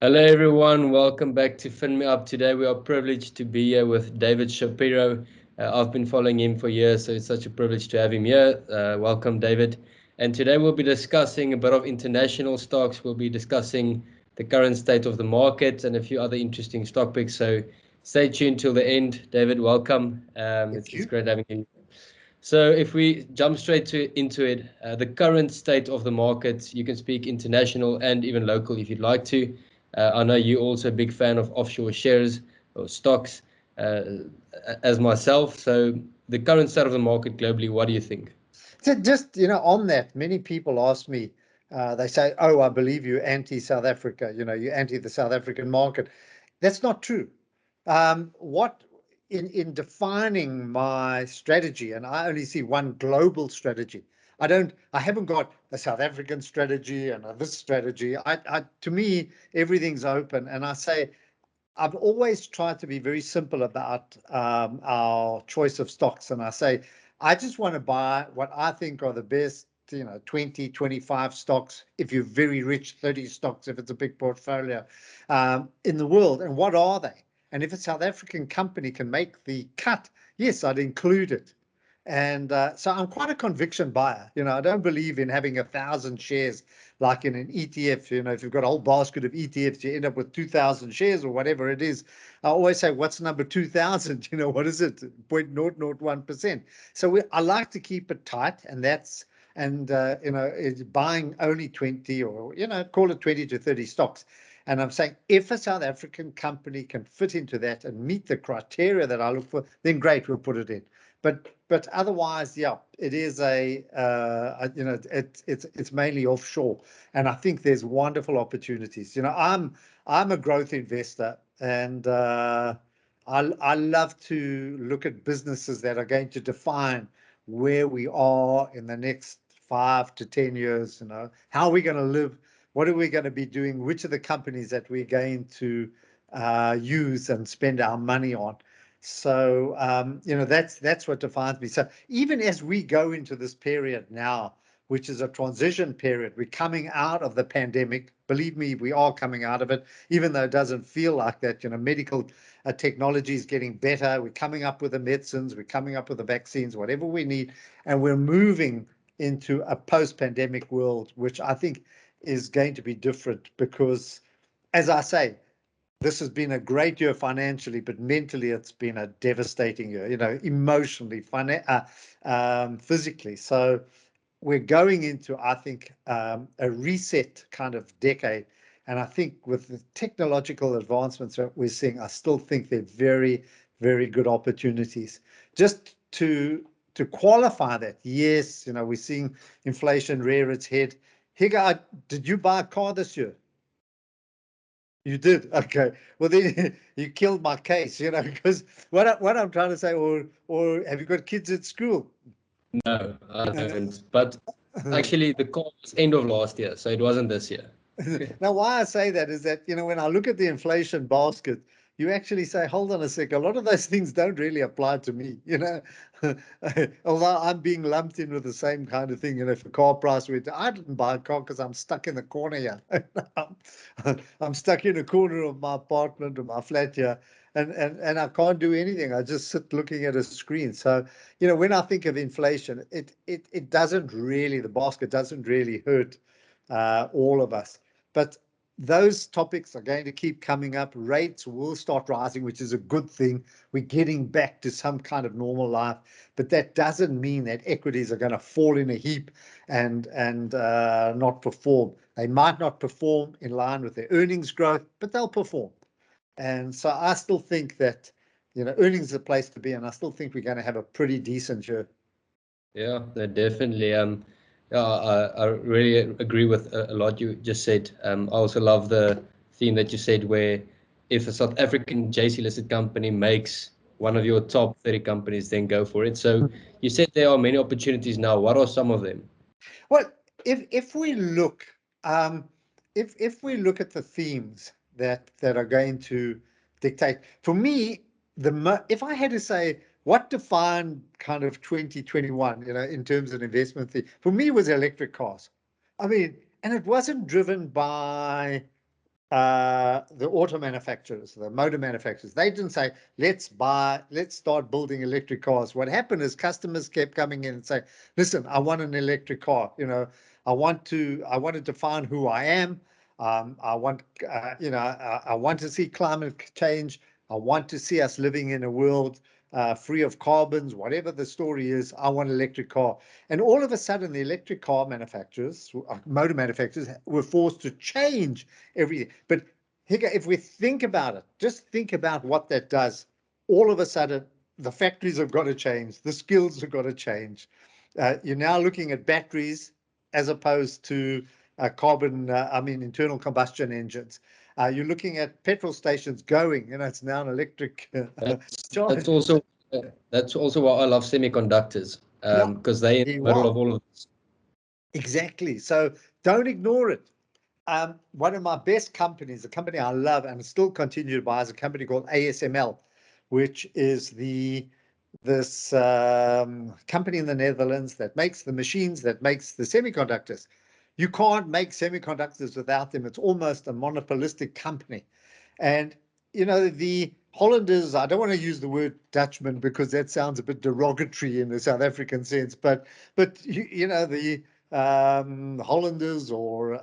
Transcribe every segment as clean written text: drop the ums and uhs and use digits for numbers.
Hello everyone, welcome back to FinMeUp. Today we are privileged to be here with David Shapiro. I've been following him for years, so it's such a privilege to have him here. Welcome, David. And today we'll be discussing a bit of international stocks. We'll be discussing the current state of the market and a few other interesting stock picks. So stay tuned till the end. David, welcome. Thank It's you. great having you. So if we jump into it, the current state of the market, you can speak international and even local if you'd like to. I know you're also a big fan of offshore shares or stocks, uh, as myself. So the current state of the market globally, what do you think? So just, on that, many people ask me, they say, oh, I believe you anti-South Africa, you anti the South African market. That's not true. What in defining my strategy, and I only see one global strategy. I haven't got a South African strategy and this strategy. To me, everything's open. And I say, I've always tried to be very simple about our choice of stocks. And I say, I just want to buy what I think are the best, 20, 25 stocks. If you're very rich, 30 stocks, if it's a big portfolio in the world. And what are they? And if a South African company can make the cut, yes, I'd include it. And so I'm quite a conviction buyer. I don't believe in having 1,000 shares like in an ETF. If you've got a whole basket of ETFs, you end up with 2,000 shares or whatever it is. I always say, what's number 2,000? What is it? 0.001%. So I like to keep it tight, and it's buying only 20 or, call it 20 to 30 stocks. And I'm saying if a South African company can fit into that and meet the criteria that I look for, then great, we'll put it in. But otherwise, yeah, it is it's mainly offshore, and I think there's wonderful opportunities. I'm a growth investor, and I love to look at businesses that are going to define where we are in the next 5 to 10 years. How are we going to live? What are we going to be doing? Which are the companies that we're going to use and spend our money on? So that's what defines me. So even as we go into this period now, which is a transition period, we're coming out of the pandemic. Believe me, we are coming out of it, even though it doesn't feel like that. Medical technology is getting better. We're coming up with the medicines, we're coming up with the vaccines, whatever we need, and we're moving into a post-pandemic world, which I think is going to be different because, as I say, this has been a great year financially, but mentally it's been a devastating year, emotionally, physically. So we're going into, I think, a reset kind of decade. And I think with the technological advancements that we're seeing, I still think they're very, very good opportunities. Just to qualify that, yes, we're seeing inflation rear its head. Higa, did you buy a car this year? You did? Okay. Well, then you killed my case, because what I'm trying to say, or have you got kids at school? No, I don't. But actually, the call was end of last year, so it wasn't this year. Now, why I say that is that, when I look at the inflation basket, you actually say, hold on a sec, a lot of those things don't really apply to me, although I'm being lumped in with the same kind of thing. If a car price went, I didn't buy a car because I'm stuck in the corner here. I'm stuck in a corner of my apartment or my flat here, and I can't do anything. I just sit looking at a screen. So, when I think of inflation, it doesn't really, the basket doesn't really hurt all of us. But those topics are going to keep coming up. Rates will start rising, which is a good thing. We're getting back to some kind of normal life, but that doesn't mean that equities are going to fall in a heap and not perform. They might not perform in line with their earnings growth, but they'll perform. And so I still think that earnings is a place to be, and I still think we're going to have a pretty decent year. Yeah, definitely. Yeah, I really agree with a lot you just said. I also love the theme that you said where if a South African JC listed company makes one of your top 30 companies, then go for it. So you said there are many opportunities now. What are some of them? Well, if we look, if we look at the themes that are going to dictate, for me, if I had to say what defined kind of 2021, in terms of investment theme, for me was electric cars. I mean, and it wasn't driven by the auto manufacturers, the motor manufacturers. They didn't say, let's start building electric cars. What happened is customers kept coming in and saying, listen, I want an electric car. I want to define who I am. I want, I want to see climate change. I want to see us living in a world free of carbons, whatever the story is. I want an electric car. And all of a sudden, the electric car manufacturers, motor manufacturers, were forced to change everything. But if we think about it, just think about what that does. All of a sudden, the factories have got to change. The skills have got to change. You're now looking at batteries as opposed to internal combustion engines. You're looking at petrol stations going, it's now an electric That's charge. that's also that's also why I love semiconductors, Yeah, because they're in there you the middle are. of all of this. Exactly. So don't ignore it. One of my best companies, a company I love and still continue to buy, is a company called ASML, which is this company in the Netherlands that makes the machines, that makes the semiconductors. You can't make semiconductors without them. It's almost a monopolistic company. And, the Hollanders, I don't want to use the word Dutchman because that sounds a bit derogatory in the South African sense, but the Hollanders or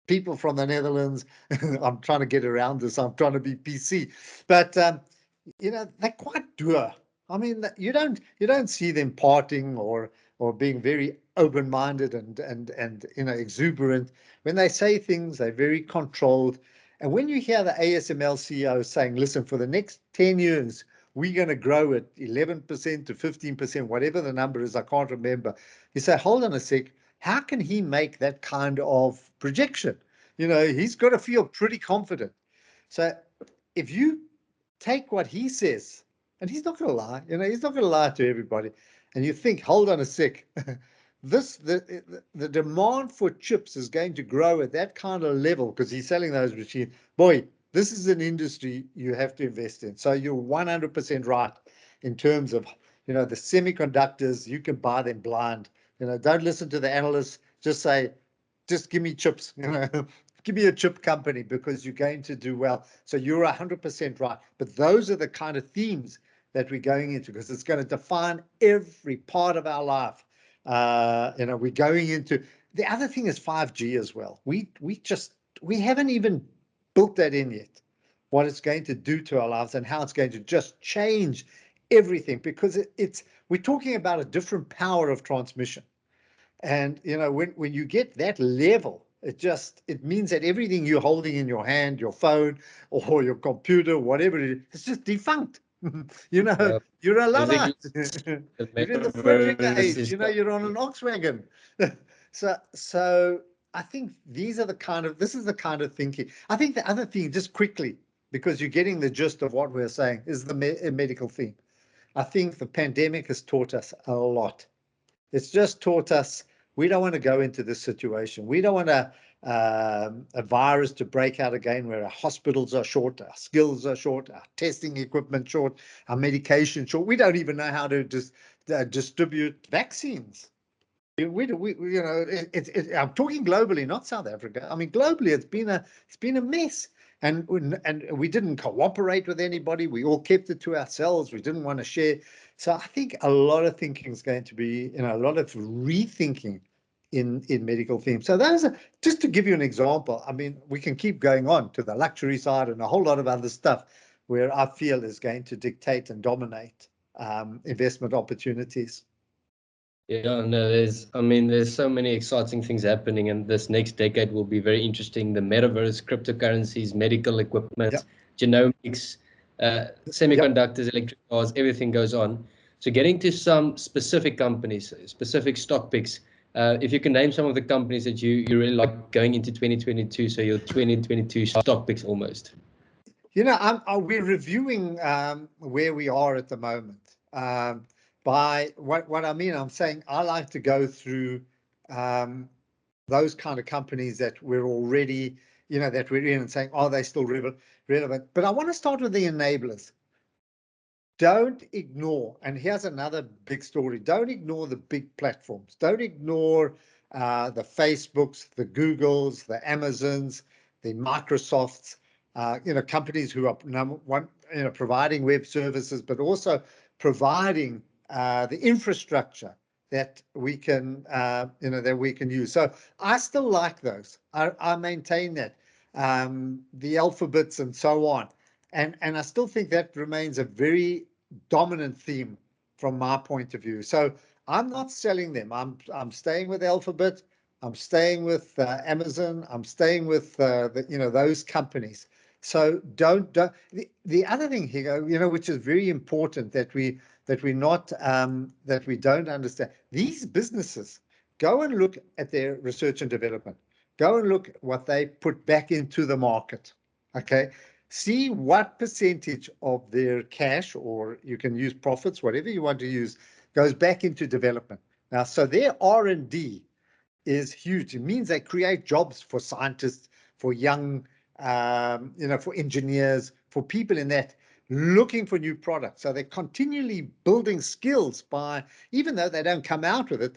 people from the Netherlands. I'm trying to get around this. I'm trying to be PC, but they're quite dour. I mean, you don't see them parting or being very open-minded and exuberant. When they say things, they're very controlled. And when you hear the ASML CEO saying, "Listen, for the next 10 years, we're going to grow at 11% to 15%, whatever the number is, I can't remember." You say, hold on a sec, how can he make that kind of projection? He's got to feel pretty confident. So if you take what he says, and he's not going to lie, he's not going to lie to everybody, and you think, hold on a sec, the demand for chips is going to grow at that kind of level because he's selling those machines. Boy, this is an industry you have to invest in. So you're 100% right in terms of, the semiconductors, you can buy them blind. Don't listen to the analysts. Just give me chips, give me a chip company because you're going to do well. So you're 100% right. But those are the kind of themes that we're going into because it's going to define every part of our life. We're going into the other thing is 5G as well. We haven't even built that in yet. What it's going to do to our lives and how it's going to just change everything because we're talking about a different power of transmission. And when you get that level, it means that everything you're holding in your hand, your phone or your computer, whatever it is, it's just defunct. Yeah, You're a basically, Luddite. the You're in the Frederica metaverse age, is you're on an Volkswagen. So I think this is the kind of thinking. I think the other thing, just quickly, because you're getting the gist of what we're saying, is the medical theme. I think the pandemic has taught us a lot. It's just taught us we don't want to go into this situation. We don't want a virus to break out again where our hospitals are short, our skills are short, our testing equipment short, our medication short. We don't even know how to distribute vaccines. I'm talking globally, not South Africa. I mean, globally, it's been a mess, and we didn't cooperate with anybody. We all kept it to ourselves. We didn't want to share. So I think a lot of thinking is going to be, a lot of rethinking in medical themes. So those are just to give you an example. I mean, we can keep going on to the luxury side and a whole lot of other stuff where I feel is going to dictate and dominate investment opportunities. Yeah, no, there's so many exciting things happening, and this next decade will be very interesting. The metaverse, cryptocurrencies, medical equipment, Yep. genomics, Yep. semiconductors, electric cars, everything goes on. So getting to some specific companies, specific stock picks, if you can name some of the companies that you really like going into 2022, so your 2022 stock picks almost. We're reviewing where we are at the moment. By what I mean, I'm saying I like to go through um, those kind of companies that we're already, that we're in and saying, are they still relevant? But I want to start with the enablers. Don't ignore, and here's another big story. Don't ignore the big platforms. Don't ignore the Facebooks, the Googles, the Amazons, the Microsofts, companies who are number one, providing web services, but also providing the infrastructure that we can, that we can use. So I still like those. I maintain that, the alphabets and so on, and I still think that remains a very dominant theme from my point of view. So I'm not selling them. I'm staying with Alphabet. I'm staying with Amazon. I'm staying with those companies. So don't the other thing here, which is very important that we not that we don't understand. These businesses, go and look at their research and development. Go and look at what they put back into the market. Okay, see what percentage of their cash, or you can use profits, whatever you want to use, goes back into development. Now, so their R&D is huge. It means they create jobs for scientists, for young, for engineers, for people in that looking for new products. So they're continually building skills by, even though they don't come out with it,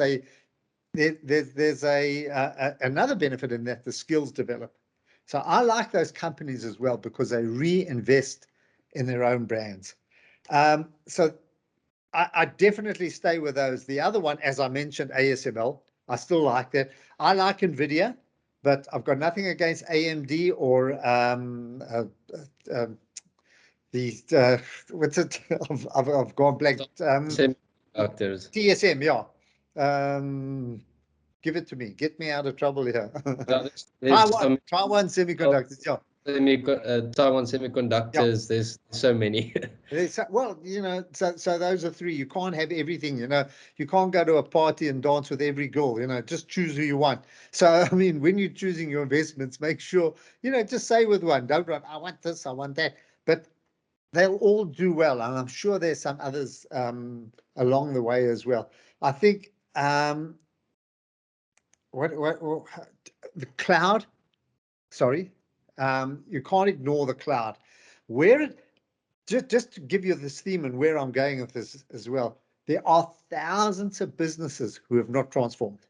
there's another benefit in that, the skills develop. So I like those companies as well because they reinvest in their own brands. So I definitely stay with those. The other one, as I mentioned, ASML, I still like that. I like NVIDIA, but I've got nothing against AMD or these, what's it? I've gone blank. Semiconductors. TSM, yeah. Give it to me. Get me out of trouble here. Well, there's Taiwan, some Taiwan Semiconductors, yeah. Taiwan Yeah. Semiconductors. There's so many. Well, so those are three. You can't have everything, You can't go to a party and dance with every girl, Just choose who you want. So, I mean, when you're choosing your investments, make sure, just say with one. Don't run, I want this, I want that. But they'll all do well, and I'm sure there's some others along the way as well. I think what the cloud. Sorry, you can't ignore the cloud. Where it just to give you this theme and where I'm going with this as well, there are thousands of businesses who have not transformed.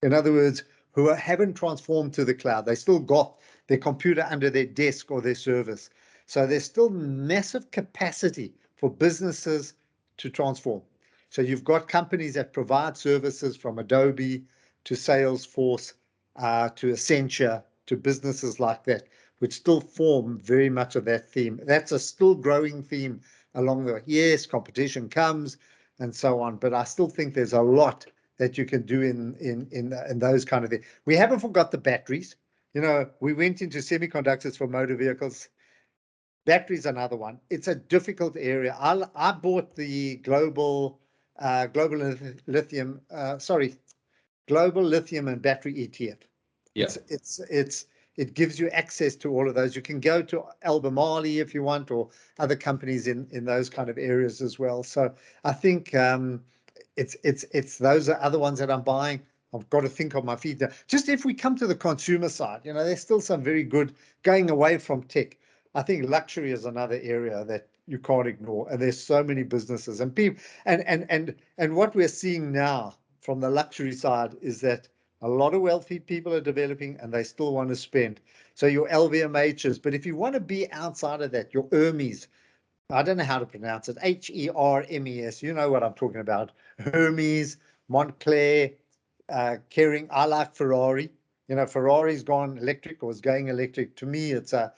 In other words, who haven't transformed to the cloud. They still got their computer under their desk or their service. So there's still massive capacity for businesses to transform. So you've got companies that provide services from Adobe to Salesforce to Accenture to businesses like that, which still form very much of that theme. That's a still growing theme along the way. Yes, competition comes and so on, but I still think there's a lot that you can do in those kind of things. We haven't forgot the batteries. We went into semiconductors for motor vehicles. Batteries, another one. It's a difficult area. I bought the global lithium, global lithium and battery ETF. Yeah. It gives you access to all of those. You can go to Albemarle if you want, or other companies in those kind of areas as well. So I think it's those are other ones that I'm buying. I've got to think on my feet now. Just if we come to the consumer side, there's still some very good going away from tech. I think luxury is another area that you can't ignore, and there's so many businesses and people, and what we're seeing now from the luxury side is that a lot of wealthy people are developing and they still want to spend. So your LVMHs, but if you want to be outside of that, your Hermes, I don't know how to pronounce it, Hermes, you know what I'm talking about. Hermes, Montclair, Kering. I like Ferrari. Ferrari's gone electric or is going electric. To me, it's a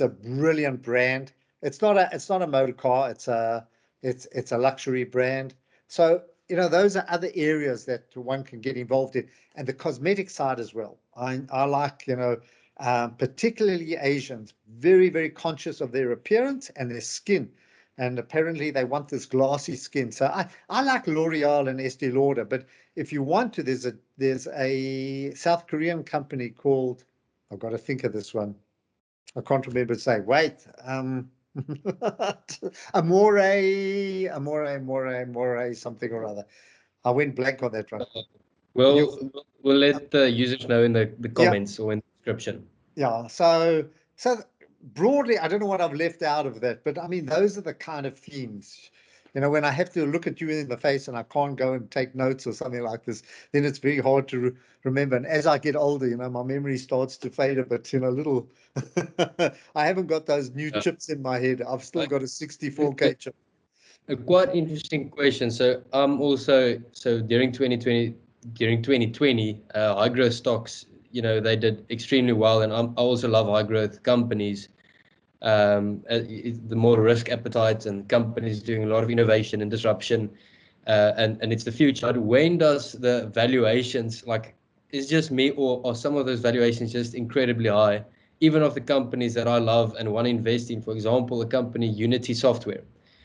brilliant brand. It's not a motor car. It's a luxury brand. So those are other areas that one can get involved in, and the cosmetic side as well. I like particularly Asians, very, very conscious of their appearance and their skin. And apparently they want this glassy skin. So I like L'Oreal and Estee Lauder, but if you want to, there's a South Korean company called, I've got to think of this one. I can't remember to say, wait, Amore, something or other. I went blank on that one. You, We'll let the users know in the yeah, comments or in the description. yeah. So broadly, I don't know what I've left out of that, but I mean, those are the kind of themes. You know, when I have to look at you in the face and I can't go and take notes or something like this, then it's very hard to remember. And as I get older, you know, my memory starts to fade a bit, you know, little. I haven't got those new Yeah. chips in my head. I've still got a 64K A, chip. a quite interesting question. So I'm also, so during 2020, high growth stocks, you know, they did extremely well, and I also love high growth companies. The more risk appetite and companies doing a lot of innovation and disruption, and it's the future. But when does the valuations, like, is just me, or are some of those valuations just incredibly high, even of the companies that I love and want to invest in? For example, the company Unity Software.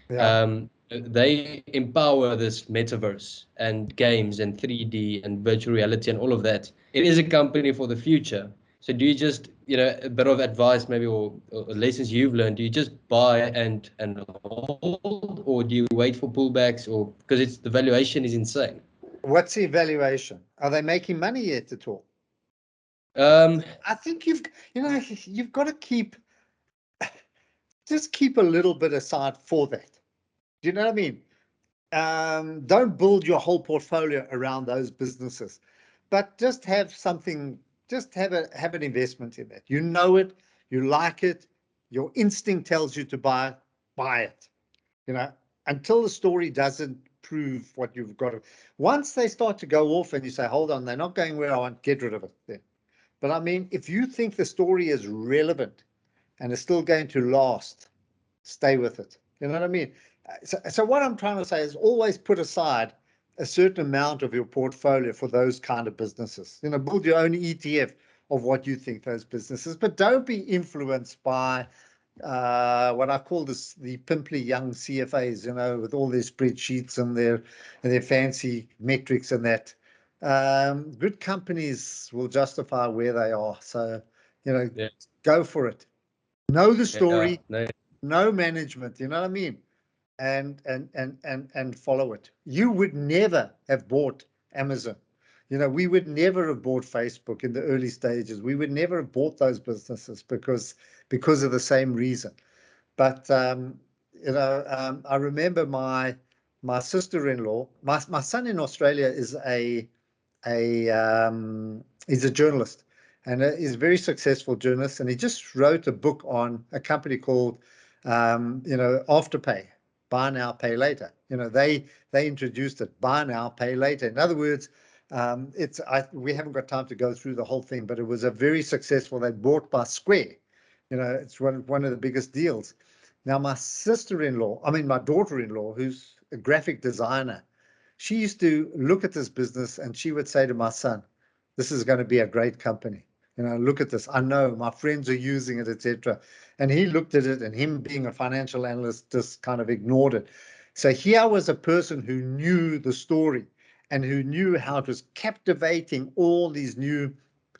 Yeah. They empower this metaverse and games and 3D and virtual reality and all of that. It is a company for the future. So do you just, you know, a bit of advice maybe, or lessons you've learned, do you just buy and hold, or do you wait for pullbacks, or because it's the valuation is insane? What's the evaluation? Are they making money yet at all? Um, I think you know, you've got to just keep a little bit aside for that. Do you know what I mean? Don't build your whole portfolio around those businesses, but just have something, just have an investment in that. You know it, you like it, your instinct tells you to buy it, you know, until the story doesn't prove what you've got to. Once they start to go off and you say, hold on, they're not going where I want, get rid of it then. But I mean, if you think the story is relevant and is still going to last, stay with it. You know what I mean? So what I'm trying to say is always put aside a certain amount of your portfolio for those kind of businesses. You know, build your own ETF of what you think those businesses, but don't be influenced by what I call this the pimply young CFAs, you know, with all their spreadsheets and their fancy metrics and that. Good companies will justify where they are. So, you know, yeah, go for it. Know the yeah, story, no, know management, you know what I mean? And follow it. You would never have bought Amazon. You know, we would never have bought Facebook in the early stages. We would never have bought those businesses because of the same reason. But you know, I remember my sister-in-law, my son in Australia is he's a journalist, and he's a very successful journalist, and he just wrote a book on a company called you know, Afterpay, buy now, pay later. You know, they introduced it, buy now, pay later. In other words, we haven't got time to go through the whole thing, but it was a very successful. They bought by Square. You know, it's one of the biggest deals. Now, my sister-in-law, I mean, my daughter-in-law, who's a graphic designer, she used to look at this business and she would say to my son, this is going to be a great company. You know, look at this. I know my friends are using it, etc. And he looked at it, and him being a financial analyst just kind of ignored it. So here was a person who knew the story and who knew how it was captivating all these new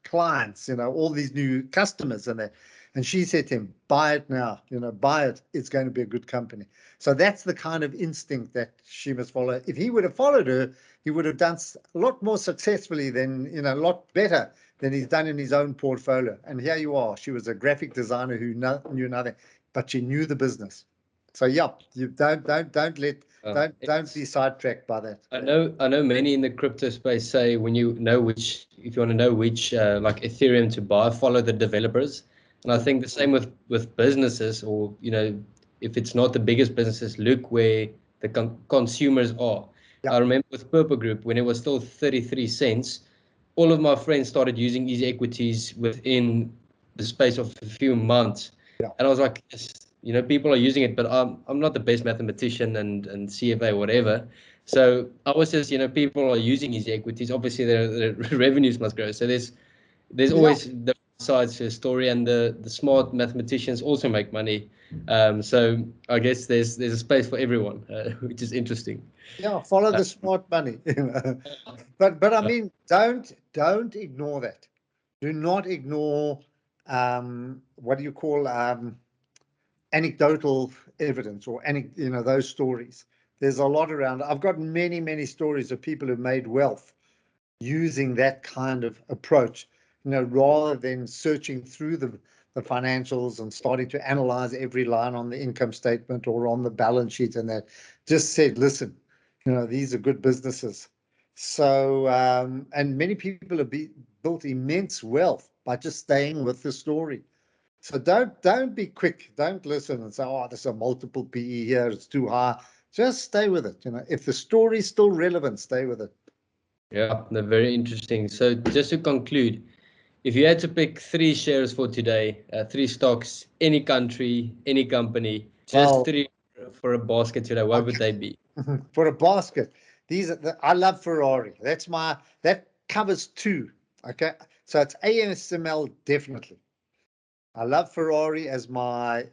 clients, you know, all these new customers and that. And she said to him, buy it now, you know, buy it. It's going to be a good company. So that's the kind of instinct that she must follow. If he would have followed her, he would have done a lot more successfully than, you know, a lot better than he's done in his own portfolio. And here you are. She was a graphic designer who knew nothing, but she knew the business. So yeah, you don't be it's sidetracked by that. I know many in the crypto space say, when you know which, if you want to know which like Ethereum to buy, follow the developers. And I think the same with businesses, or, you know, if it's not the biggest businesses, look where the consumers are. Yeah, I remember with Purple Group, when it was still 33 cents, all of my friends started using easy equities within the space of a few months. yeah, And I was like, yes, you know, people are using it, but I'm not the best mathematician and CFA, whatever. So I was just, you know, people are using easy equities. Obviously, their revenues must grow. So there's yeah. always the sides to the story, and the smart mathematicians also make money. So I guess there's a space for everyone, which is interesting. Yeah, follow Uh, the smart money. You know. But I mean, don't ignore that. Do not ignore what do you call anecdotal evidence or you know, those stories. There's a lot around. I've got many stories of people who made wealth using that kind of approach. rather than searching through the financials and starting to analyze every line on the income statement or on the balance sheet, and that just said, listen, these are good businesses. So, and many people have built immense wealth by just staying with the story. So don't be quick. Don't listen and say, oh, there's a multiple PE here, it's too high. Just stay with it. If the story's still relevant, stay with it. Yeah, they're very interesting. So just to conclude, if you had to pick 3 shares for today, 3 stocks, any country, any company, just Well, 3 for a basket today, what would they be? for a basket, I love Ferrari. That covers 2. Okay, so it's ASML definitely. I love Ferrari as my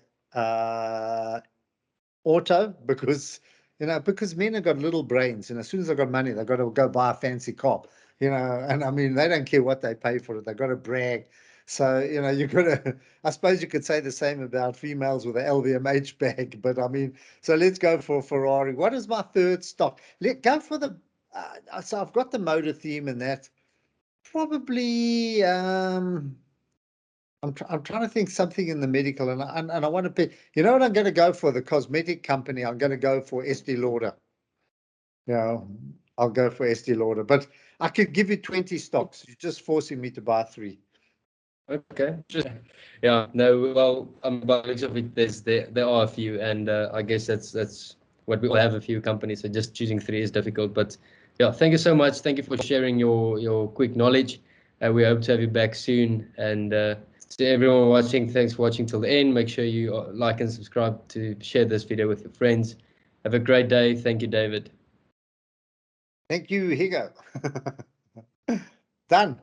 auto because men have got little brains, and as soon as they've got money, they've got to go buy a fancy car, and I mean, they don't care what they pay for it. They've got to brag. So, you've got to, I suppose you could say the same about females with an LVMH bag, but I mean, so let's go for Ferrari. What is my third stock? Let go for so I've got the motor theme in that. Probably, I'm trying to think something in the medical, and I want to pick. You know what I'm going to go for? The cosmetic company. I'm going to go for Estee Lauder. Yeah, I'll go for Estee Lauder. But I could give you 20 stocks. You're just forcing me to buy 3. Okay, just yeah, no, well, by the looks of it, there are a few, and I guess that's what we all have, a few companies. So just choosing 3 is difficult, but yeah, thank you so much. Thank you for sharing your quick knowledge. We hope to have you back soon. And to everyone watching, thanks for watching till the end. Make sure you like and subscribe to share this video with your friends. Have a great day. Thank you, David. Thank you, Higo. Done.